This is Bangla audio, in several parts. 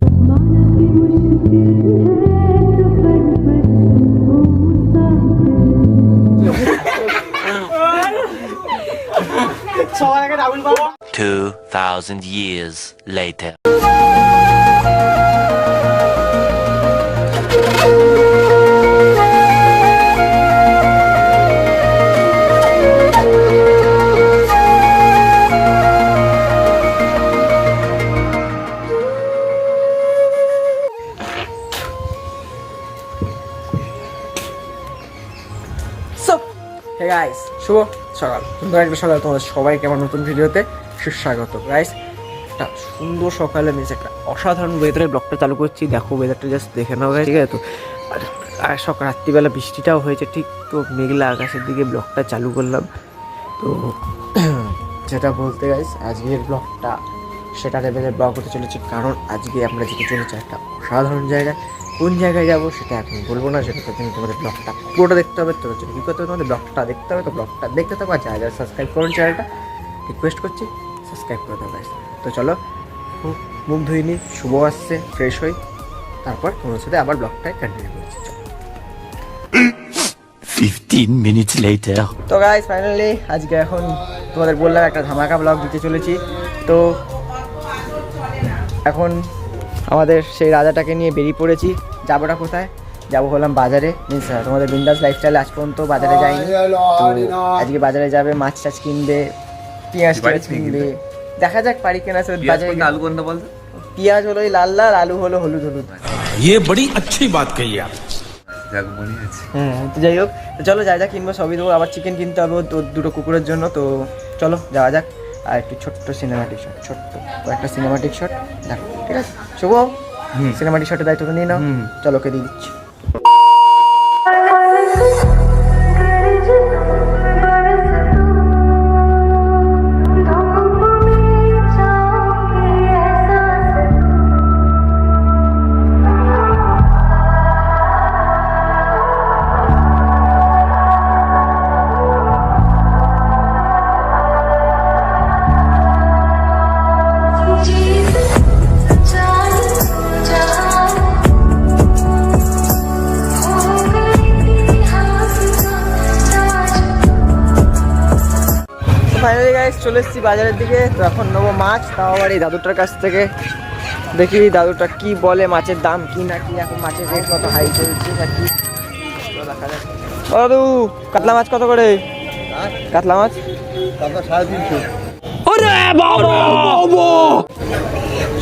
2,000 years later. Hey guys, শুভ সকাল, সুন্দর একটা সকাল তোমাদের সবাইকে আমার নতুন ভিডিওতে সুস্বাগত। গাইস, একটা সুন্দর সকালে আমি একটা অসাধারণ ওয়েদারের ব্লগটা চালু করছি। দেখো ওয়েদারটা জাস্ট দেখে নাও গাইস, ঠিক আছে? তো আর সকাল রাত্রিবেলা বৃষ্টিটাও হয়েছে ঠিক, তো মেঘলা আকাশের দিকে ব্লগটা চালু করলাম। তো যেটা বলতে গাইস, আজকের ব্লগটা সেটা লেভেলের ব্লগ হতে চলেছে, কারণ আজকে আমরা যেতে চলেছি একটা অসাধারণ জায়গায়। কোন জায়গায় যাবো সেটা এখন বলবো না, সেটা তুমি তোমাদের ব্লগটা পুরোটা দেখতে হবে। তো কী করতে হবে, তোমাদের ব্লগটা দেখতে হবে। তো ব্লগটা দেখতে থাকো, আর যারা যারা সাবস্ক্রাইব করুন চ্যানেলটা রিকোয়েস্ট করছি সাবস্ক্রাইব করে দেবো। তো চলো, মুখ ধুয়ে নিই, শুভ আসছে, ফ্রেশ হই, তারপর তোমার সাথে আবার ব্লগটাই কন্টিনিউ করছি। 15 minutes later. তো গাইস, ফাইনালি আজকে এখন তোমাদের বললাম একটা ধামাকা ব্লগ দিতে চলেছি। তো এখন আমাদের সেই রাজাটাকে নিয়ে বেরিয়ে পড়েছি। যাবোটা কোথায়? যাবো হলাম বাজারে। মিনস তোমাদের বিন্দাস লাইফস্টাইল আজ পর্যন্ত বাজারে যায়নি, তো আজকে বাজারে যাবে, মাছ টাছ কিনবে, পেঁয়াজ টাছ কিনবে। দেখা যাক পারি কেনা। বাজারে আলু কোনটা বলতো? পেঁয়াজ হলো লাল লাল, আলু হলো হলুদ হলুদ। ये बड़ी अच्छी बात कही आप। তো যাই হোক, তো চলো যা যা কিনবো সবই দেবো। আবার চিকেন কিনতে হবে দুটো কুকুরের জন্য। তো চলো যাওয়া যাক। আর একটু ছোট্ট সিনেমাটিক শট, ছোট্ট কয়েকটা সিনেমাটিক শট দেখো, ঠিক আছে? শুভ, সিনেমাটিক শটের দায়িত্ব নিয়ে নাও। চলো, ওকে দিয়ে দিচ্ছি। ফাইনালি গাইস, চলে এসেছি বাজারের দিকে। তো এখন নেবো মাছ, তাও আবার এই দাদুটার কাছ থেকে। দেখি দাদুটা কি বলে, মাছের দাম কি না কি, এখন মাছের রেট কত হাই চলছে নাকি দেখা যাক। ও দাদু, কাতলা মাছ কত করে? কাতলা মাছ 350।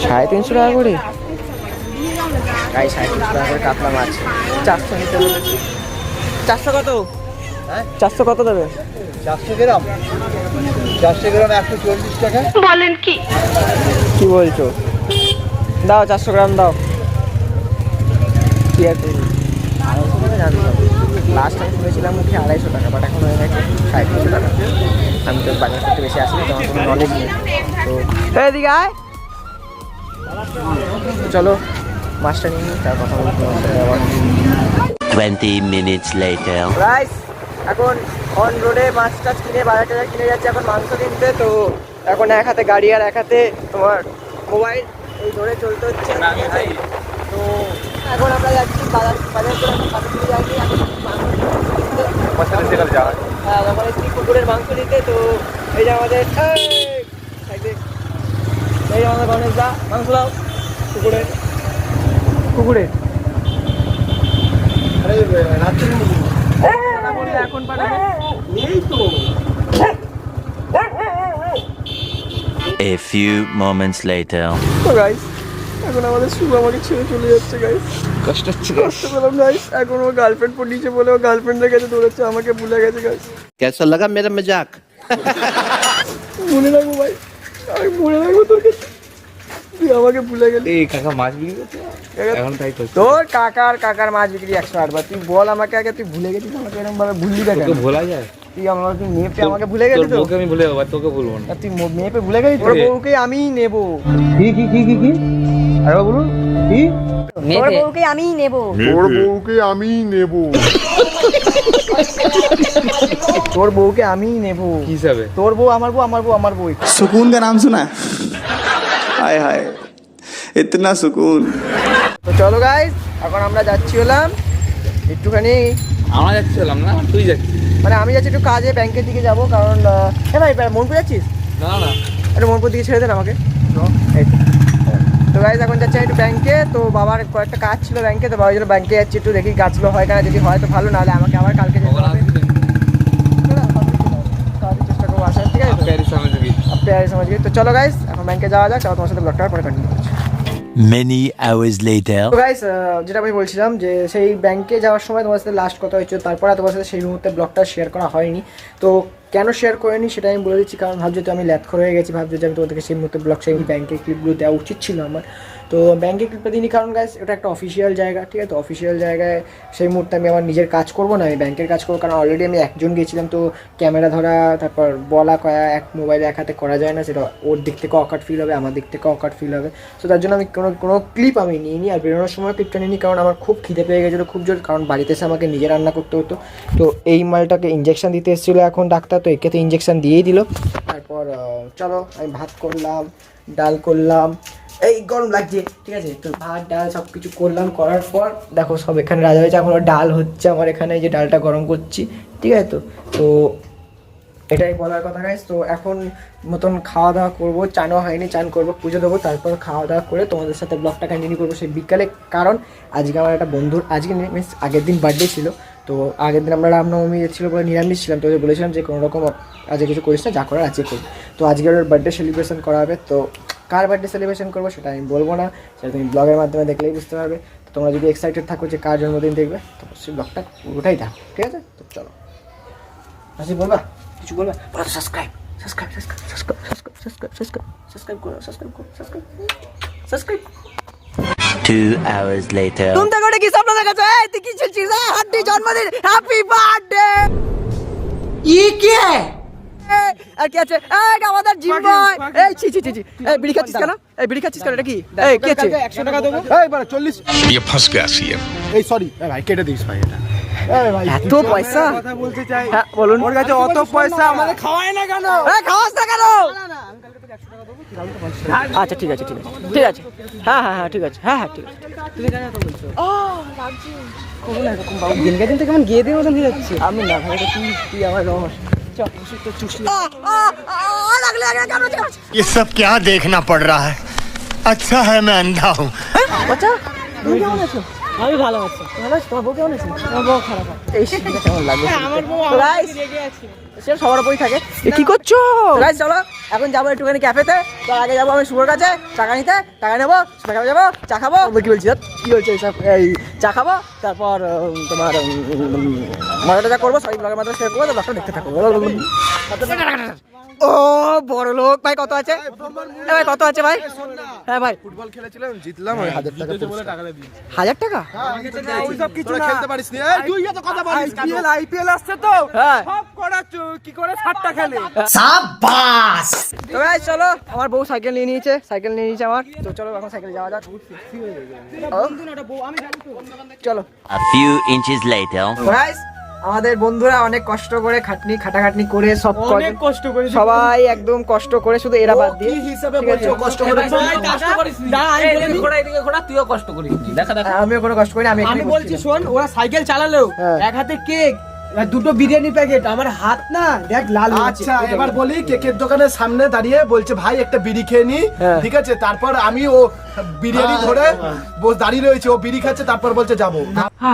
350 টাকা করে গাইস, 350 টাকা করে কাতলা মাছ। 400 নিতে বলেছি। 400 কত? 400 কত দেবে? 400 গ্রাম 140 টাকা। বলেন কি বলছো? দাও 400 গ্রাম দাও। কি আছে? 250 টাকা জানি না, লাস্ট টাইম শুনেছিলাম মুখে 250 টাকা, বাট এখন হয়ে গেছে 350 টাকা। আমি তো বাজার করতে বেশি আসিনি, তো আমার কোনো নলেজ নেই। তো এদিকে আয়, চলো মাছটা নিয়ে নিই, তার কথা বলতে আবার। 20 minutes later. রাইস, এখন অন রোডে মাছ টাছ কিনে বাজার টাজার কিনে যাচ্ছে এখন মাংস কিনতে। তো এখন এক হাতে গাড়ি আর এক হাতে তোমার মোবাইল, এই ধরে চলতে হচ্ছে। তো এখন আমরা যাচ্ছি বাজার করে, এখন পাশে যাচ্ছি হ্যাঁ, আমার একটি কুকুরের মাংস নিতে। তো এই যে আমাদের এই যে আমাদের গণেশ দা, মাংস দাও কুকুরের। এখন পাঠাবো। A few moments later. তো গাইস, এখন আমাদের শুভ আমাকে ছেড়ে চলে যাচ্ছে গাইস। কষ্ট পেলাম গাইস। এখন ও গার্লফ্রেন্ড পড়িয়েছে বলে ও গার্লফ্রেন্ডের কাছে দৌড়াচ্ছে, আমাকে ভুলে গেছে গাইস। कैसा लगा मेरा मजाक? মনে রাখবো ভাই, আমি মনে রাখবো তোর কাছে, তুই আমাকে ভুলে গেলি। এই কাকা মাছ বিক্রি করছে এখন, তাই করছে। তোর কাকার মাছ বিক্রি 108 বার। তুই বল আমাকে আগে, তুই ভুলে গেছিস আমাকে, এরকম ভাবে ভুললি না কেন? ভোলা যায়? তুই মেয়েপে আমাকে ভুলে গেলি। তো আমি ভুলে যাবো, তোকে ভুলবো না। তুই মেয়েপে ভুলে গেলি। তোর বউকে আমিই নেবো। কি আরে বলুন কি? তোর বউকে আমিই নেবো। তোর বউকে আমিই নেবো। কি হিসাবে? তোর বউ আমার বউ, আমার বউ আমার বউ। सुकून का नाम सुना है? हाय हाय, इतना सुकून। তো চলো গাইস, এখন আমরা যাচ্ছি হলাম একটুখানি, আমরা যাচ্ছিলাম না, তুই যাচ্ছিস। মানে আমি যাচ্ছি একটু কাজে, ব্যাংকের দিকে যাবো, কারণ ভাই মনপুর যাচ্ছিস? না না, একটু মনপুর দিকে ছেড়ে দেন আমাকে। এই তো গাইস, এখন যাচ্ছি একটু ব্যাংকে। তো বাবার কয়েকটা কাজ ছিল ব্যাংকে, তো বাবার জন্য ব্যাংকে যাচ্ছি, একটু দেখি কাজগুলো হয় কিনা, যদি হয় তো ভালো, নাহলে আমাকে আবার কালকে যেতে হবে। চেষ্টা করবো আসার, ঠিক আছে? প্যারিস সমাজ। তো চলো গাইস, এখন ব্যাংকে যাওয়া যাক, তোমার সাথে ব্লগটা পরে কন্টিনিউ করছি। Many hours later. তো গাইস, যেটা আমি বলছিলাম যে সেই ব্যাংকে যাওয়ার সময় তোমার সাথে লাস্ট কথা হয়েছিল, তারপরে তোমার সাথে সেই মুহূর্তে ব্লগটা শেয়ার করা হয়নি। তো কেন শেয়ার করিনি সেটা আমি বলে দিচ্ছি, কারণ ভাবছো তো আমি ল্যাথখর হয়ে গেছি, ভাবছো যে আমি তোমাদেরকে সেই মুহূর্তে ব্লগ, সেই ব্যাংকের ক্লিপগুলো দেওয়া উচিত ছিল আমার। তো ব্যাংকের ক্লিপটা দিইনি, কারণ গাইস এটা একটা অফিসিয়াল জায়গা, ঠিক আছে? তো অফিসিয়াল জায়গায় সেই মুহূর্তে আমি আমার নিজের কাজ করবো না, আমি ব্যাংকের কাজ করবো, কারণ অলরেডি আমি একজন গেছিলাম। তো ক্যামেরা ধরা, তারপর বলা কয়া, এক মোবাইলে এক হাতে করা যায় না, সেটা ওর দিক থেকে অকাট ফিল হবে, আমার দিক থেকে অকাট ফিল হবে। তো তার জন্য আমি কোনো ক্লিপ আমি নিইনি, আর বেরোনোর সময় ক্লিপটা নিইনি, কারণ আমার খুব খিদে পেয়ে গেছিলো খুব জোর, কারণ বাড়িতে এসে আমাকে নিজে রান্না করতে হতো। তো এই মালটাকে ইঞ্জেকশন দিতে এসেছিলো এখন ডাক্তার, তো একে তো ইঞ্জেকশন দিয়েই দিল। তারপর চলো আমি ভাত করলাম, ডাল করলাম, এই গরম লাগছে, ঠিক আছে? তো ভাত ডাল সব কিছু করলাম, করার পর দেখো সব এখানে রাজা হয়েছে, এখনও ডাল হচ্ছে আমার এখানে, এই যে ডালটা গরম করছি, ঠিক আছে? তো এটাই বলার কথা গাইস। তো এখন মতন খাওয়া দাওয়া করবো, চানও হয়নি, চান করবো, পুজো দেবো, তারপর খাওয়া দাওয়া করে তোমাদের সাথে ব্লগটা কন্টিনিউ করবো সেই বিকালে। কারণ আজকে আমার একটা বন্ধুর, আজকে মিনস আগের দিন বার্থডে ছিল। তো আগের দিন আমরা রামনবমী ছিল বলে নিরামিষ ছিলাম, তো বলেছিলাম যে কোনো রকম আজকে কিছু করিস না, যা করার আজকে করবি। তো আজকে ওর বার্থডে সেলিব্রেশন করা হবে। তো কার বার্থডে সেলিব্রেশন করবো সেটা আমি বলবো না, সেটা তুমি ব্লগের মাধ্যমে দেখলেই বুঝতে পারবে। তো তোমরা যদি এক্সাইটেড থাকো যে কার জন্মদিন দেখবে, তো সেই ব্লগটা পুরোটাই দেখো, ঠিক আছে? তো চলো, আসি বলবা, কিছু বলবা? Subscribe subscribe subscribe subscribe subscribe subscribe subscribe করো, সাবস্ক্রাইব করো, সাবস্ক্রাইব সাবস্ক্রাইব। 2 hours later. তুমি তো করে কি স্বপ্ন দেখাচ্ছ? এই তুই কি চলছিস? হ্যাপি জন্মদিন, হ্যাপি বার্থডে। ये क्या है? আর কি আছে? এই আমাদের জিম বয়, এই ছি ছি ছি, এই বিড়ি খাচ্ছিস কেন? এই বিড়ি খাচ্ছিস কেন? এটা কি? এই কি আছে? 100 টাকা দেবো। এই বড় 40। ये फंस गया सीएम। এই সরি ভাই, কেটে দিস ভাই এটা। এই ভাই এত পয়সা কথা বলতে চাই। হ্যাঁ বলুন। ওর কাছে অত পয়সা আমাদের খাওয়ায় না কেন? এই খাওয়াস না কেন? আচ্ছা ঠিক আছে ঠিক আছে ঠিক আছে, হ্যাঁ হ্যাঁ হ্যাঁ ঠিক আছে, হ্যাঁ হ্যাঁ ঠিক আছে। তুমি কেন এত বলছো? লাগছে কোন এরকম বাবু দিন দিন তো কেমন গিয়ে দিয়ে মতন হয়ে যাচ্ছে। আমি না ভাই, তুই আমার রহস। চল তো চুষলি। লাগলে আগে কেন? ये सब क्या देखना पड़ रहा है? अच्छा है मैं अंधा हूँ। আচ্ছা তুমি কেমন আছো? আমি ভালো আছি। ভালো আছো? তোমার বউ কেমন আছে? আমার বউ খারাপ আছে। এই শীতটা কেমন লাগছে? আমার বউ আমার রেগে আছে। সে সবার উপরই থাকে। কি করছো? গাইস চলো এখন যাবো একটুখানি ক্যাফেতে। তো আগে যাবো আমি শুভর কাছে টাকা নিতে, টাকা নেবো, টাকা যাবো, চা খাবো। কি বলছি কি বলছে এইসব? এই চা খাবো, তারপর তোমার মজাটা করবো, সবাই ব্লগের মাধ্যমে শেয়ার করবো, তো ব্লগটা দেখতে থাকবো। ও বড় লোক ভাই, কত আছে ভাই? কত আছে ভাই? হ্যাঁ ভাই, ফুটবল খেলেছিলাম, জিতলাম, ওই 1000 টাকা বলে টাকা দিই। 1000 টাকা? ওই সব কিছু না, খেলতে পারিস না। এই তুই এত কথা বলিস কেন? আইপিএল আসছে তো, হ্যাঁ সব করা কি করে 60টা খেলে। তো গাইস চলো, আমার বউ সাইকেল নিয়ে নিয়েছে, সাইকেল নিয়ে নিয়েছে আমার। তো চলো এখন সাইকেলে যাওয়া যাক। চলো। A few inches later. Guys আমাদের বন্ধুরা অনেক কষ্ট করে খাটাখাটনি করে সব অনেক কষ্ট করে সবাই একদম কষ্ট করে, শুধু এরা বাদ দিয়ে। কি হিসাবে বলছো কষ্ট করে? কষ্ট করিস না, আমি বলি ঘোড়া এদিকে ঘোড়া, তুইও কষ্ট করিস। দেখা দেখা আমিও কোনো কষ্ট করি না, আমি বলছি শোন, ওরা সাইকেল চালালেও হ্যাঁ। এক হাতে কেক আর দুটো বিরিয়ানি প্যাকেট, আমার হাত না দেখ লাল হয়ে আছে। আচ্ছা এবার বলি, কেকের দোকানের সামনে দাঁড়িয়ে বলছে ভাই একটা বিড়ি খেয়ে নি, হ্যাঁ। ঠিক আছে? তারপর আমি ও বিরিয়ানি ধরে দাঁড়িয়ে রয়েছে, ও বিড়ি খাচ্ছে, তারপর বলছে যাবো।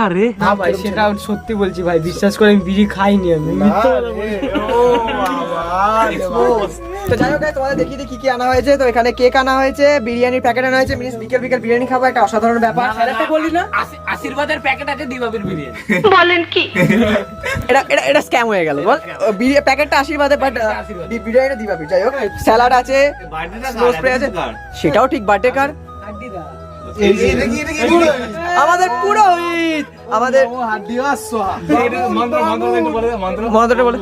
আরে না ভাই, সেটা সত্যি বলছি ভাই, বিশ্বাস করে আমি বিড়ি খাইনি, আমি মিথ্যা কথা বলছি। তো যাই হোক guys, তোমাদের দেখিয়ে দিই কি কি আনা হয়েছে। তো এখানে কেক আনা হয়েছে, বিরিয়ানির প্যাকেট আনা হয়েছে, মিনিস বিকেল বিকেল বিরিয়ানি খাবো, একটা অসাধারণ ব্যাপার। একটা বলি না, আশীর্বাদের প্যাকেট আছে, দিবাবির বিরিয়ানি। এটা এটা এটা স্ক্যাম হয়ে গেল বল। প্যাকেটটা আশীর্বাদে, বাট বিরিয়ানিটা দিবাবি। যাই হোক, স্যালাড আছে, স্নো স্প্রে আছে, সেটাও ঠিক বার্থডে কার। আমাদের পুরোহিত, আমাদের মন্ত্রটা বলে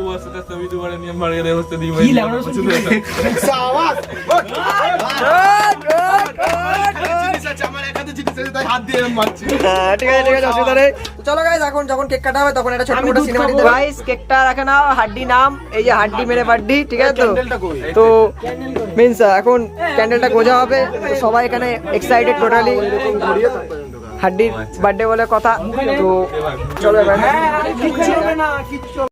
ঠিক আছে ঠিক আছে, অসুবিধা নেই। তো চলো গাইস, এখন যখন কেক কাটা হবে তখন একটা ছোট আমি মোটো দুধ সিনেমা খাবো। দিতে গাইস। কেকটা রাখে নাও, হাড্ডি নাম, এই যে হাড্ডি মেরে বাড্ডি, ঠিক আছে তো? তো মিন্স এখন ক্যান্ডেলটা গোজা হবে, তো সবাই এখানে এক্সাইটেড টোটালি, হাড্ডির বার্থডে বলে কথা। তো চলো এবার কিচ্ছু হবে না, কিচ্ছু হবে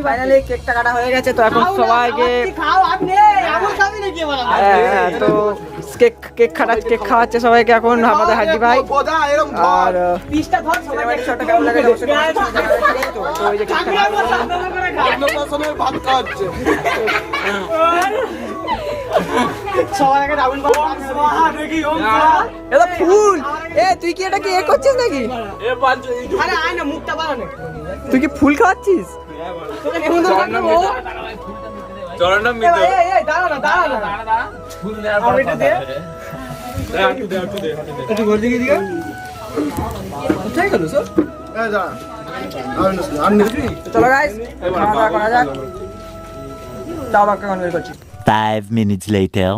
ফাইনালি কেকটা কাটা হয়ে গেছে। তো এখন সবাইকে খাও আপনি, এমন খাবি নাকি এবার? তো কেক খাওয়াচ্ছে সবাইকে এখন আমাদের হাড্ডি ভাই। আর পিসটা ধর, সবাই সিনেমাটিক শটটা কেমন লাগে অবশ্যই comment section এ জানাবেন। তো ওই যে কেকটা সবাই আগে ডাবল দেখি ওম এটা ফুল। তুই কি এটা কি করছিস নাকি? আরে আয় না, মুখটা বানানো। তুই কি ফুল খাওয়াচ্ছিস? তোকে কেমন লাগলো? এই দাঁড়া না, দাঁড়া না। আমি একটু দে। একটু ঘর দিকে দিকে। কোথায় গেল সব? চলো গাইস, খাওয়া দাওয়া করা যাক। তাও আমাকে কনভেন্ট করছি। 5 minutes later.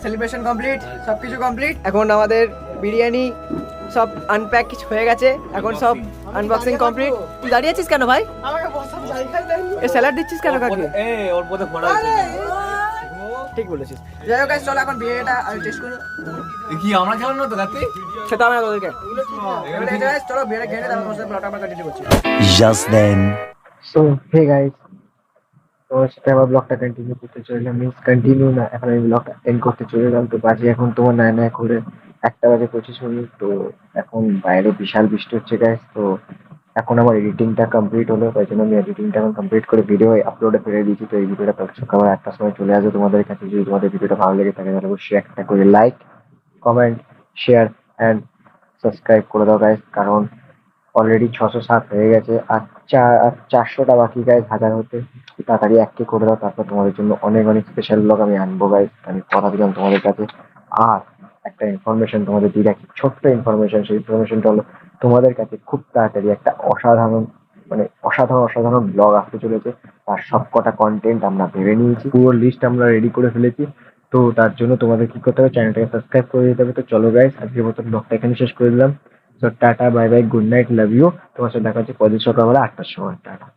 সেলিব্রেশন কমপ্লিট, সবকিছু কমপ্লিট। এখন আমাদের বিরিয়ানি সব আনপ্যাক কিছু হয়ে গেছে, এখন সব আনবক্সিং কমপ্লিট। তুই দাঁড়িয়ে আছিস কেন ভাই? আমাকে বসার জায়গা দেন। এ স্যালাড দিচ্ছিস কেন কাকে? ওর মধ্যে ফোড়া ঠিক বলেছিস। যাই হোক গাইস, চলো এখন বিরিয়ানিটা টেস্ট করো। কি আমরা খেলাম না তো রাতে? খেতে হবে না তোদেরকে। গাইস চলো বিরিয়ানি খেয়ে তারপর তোমার সাথে ব্লগটা আমরা কন্টিনিউ করছি। Just then. So hey guys, তোমার সাথে আমার ব্লগটা কন্টিনিউ করতে চললাম, মিন্স কন্টিনিউ না, এখন আমি ব্লগটা এন্ড করতে চললাম। তো বাজে এখন তোমার 9 করে 1:25। তো এখন বাইরে বিশাল বৃষ্টি হচ্ছে গাইস। তো এখন আমার এডিটিংটা কমপ্লিট হলো, তাই জন্য আমি এডিটিংটা এখন কমপ্লিট করে ভিডিও আপলোডে ফেলে দিয়েছি। তো এই ভিডিওটা কাল সকাল 8টার সময় চলে আসবে তোমাদের কাছে। যদি তোমাদের ভিডিওটা ভালো লেগে থাকে তাহলে অবশ্যই একটা করে like, comment, share and subscribe করে দাও গাইস, কারণ অলরেডি 607 হয়ে গেছে, আর 400টা বাকি গাইস 1000 হতে। তাড়াতাড়ি 1K করে দাও, তারপর তোমাদের জন্য অনেক অনেক স্পেশাল ব্লগ আমি আনবো গাইস, আমি কথা দিলাম তোমাদের কাছে। আর একটা ইনফরমেশন তোমাদের দিয়ে রাখি, ছোট্ট ইনফরমেশন। সেই ইনফরমেশনটা হলো তোমাদের কাছে খুব তাড়াতাড়ি একটা অসাধারণ ব্লগ আসতে চলেছে। তার সবকটা কন্টেন্ট আমরা ভেবে নিয়েছি, পুরো লিস্ট আমরা রেডি করে ফেলেছি। তো তার জন্য তোমাদের কি করতে হবে, চ্যানেলটাকে সাবস্ক্রাইব করে দিতে হবে। তো চলো গাইস, আজকের মতো ব্লগটা এখানে শেষ করে দিলাম। তো টাটা, bye bye, good night, love you. তোমার সাথে দেখা হচ্ছে পরের সকালবেলা 8টার সময়। টাটা।